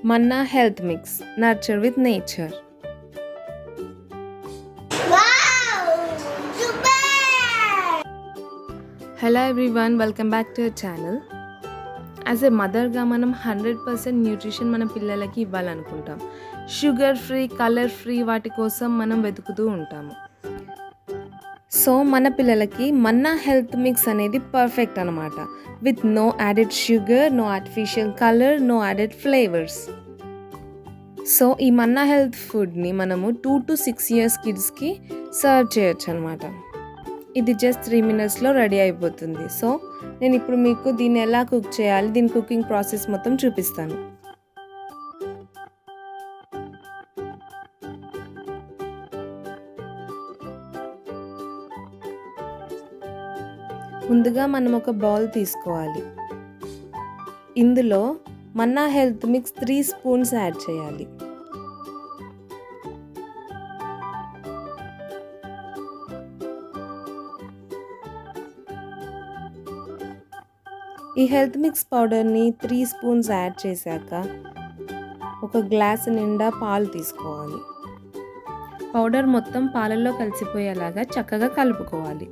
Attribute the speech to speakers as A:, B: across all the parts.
A: Manna Health Mix, Nurture with Nature.
B: Wow! Super!
A: Hello everyone, welcome back to our channel. As a mother ga manam 100% nutrition మన పిల్లలకి ఇవ్వాలనుకుంటాం. Sugar free, colour free వాటి కోసం మనం వెతుకుతూ ఉంటాము. So మన పిల్లలకి మన్నా హెల్త్ మిక్స్ అనేది పర్ఫెక్ట్ అనమాట. With no added sugar, no artificial colour, no added flavours. So ఈ మన్నా హెల్త్ ఫుడ్ని మనము 2 to 6 years కిడ్స్కి సర్వ్ చేయొచ్చు అనమాట. ఇది జస్ట్ 3 minutesలో రెడీ అయిపోతుంది. సో నేను ఇప్పుడు మీకు దీన్ని ఎలా కుక్ చేయాలి, దీని కుకింగ్ ప్రాసెస్ మొత్తం చూపిస్తాను. ముందుగా మనం ఒక బౌల్ తీసుకోవాలి. ఇందులో మన్నా హెల్త్ మిక్స్ 3 spoons యాడ్ చేయాలి. ఈ హెల్త్ మిక్స్ పౌడర్ని 3 spoons యాడ్ చేశాక ఒక గ్లాస్ నిండా పాలు తీసుకోవాలి. పౌడర్ మొత్తం పాలల్లో కలిసిపోయేలాగా చక్కగా కలుపుకోవాలి.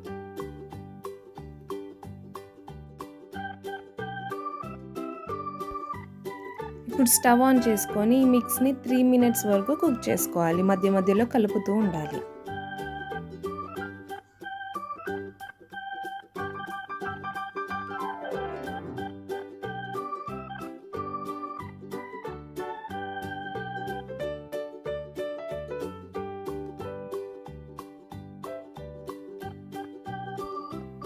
A: ఇప్పుడు స్టవ్ ఆన్ చేసుకొని ఈ మిక్స్ని 3 minutes వరకు కుక్ చేసుకోవాలి. మధ్య మధ్యలో కలుపుతూ ఉండాలి.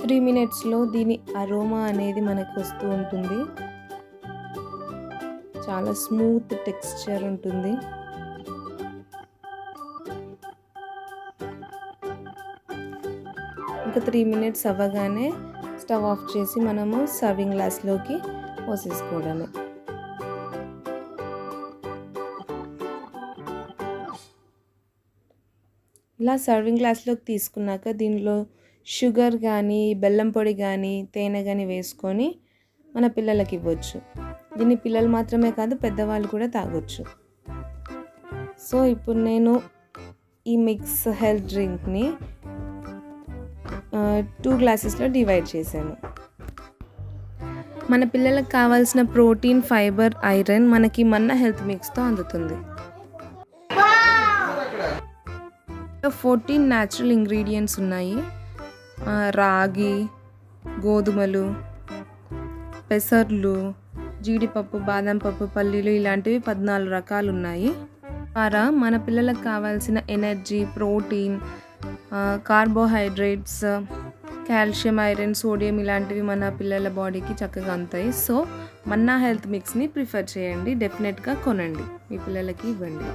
A: త్రీ మినిట్స్లో దీని అరోమా అనేది మనకు వస్తూ ఉంటుంది. చాలా స్మూత్ టెక్స్చర్ ఉంటుంది. ఇంకా 3 minutes అవ్వగానే స్టవ్ ఆఫ్ చేసి మనము సర్వింగ్ గ్లాస్లోకి పోసేసుకోవడమే. ఇలా సర్వింగ్ గ్లాస్లోకి తీసుకున్నాక దీనిలో షుగర్ కానీ, బెల్లం పొడి కానీ, తేనె కానీ వేసుకొని మన పిల్లలకి ఇవ్వచ్చు. దీన్ని పిల్లలు మాత్రమే కాదు, పెద్దవాళ్ళు కూడా తాగొచ్చు. సో ఇప్పుడు నేను ఈ మిక్స్ హెల్త్ డ్రింక్ని 2 glasses డివైడ్ చేశాను. మన పిల్లలకు కావాల్సిన ప్రోటీన్, ఫైబర్, ఐరన్ మనకి మన్నా హెల్త్ మిక్స్తో అందుతుంది. 14 న్యాచురల్ ఇంగ్రీడియంట్స్ ఉన్నాయి. రాగి, గోధుమలు, పెసర్లు, జీడిపప్పు, బాదం పప్పు, పల్లీలు ఇలాంటివి 14 రకాలు ఉన్నాయి. ద్వారా మన పిల్లలకు కావాల్సిన energy, protein, carbohydrates, calcium, iron, sodium ఇలాంటివి మన పిల్లల బాడీకి చక్కగా అందుతాయి. సో మన్నా హెల్త్ మిక్స్ని ప్రిఫర్ చేయండి. డెఫినెట్గా కొనండి, మీ పిల్లలకి ఇవ్వండి.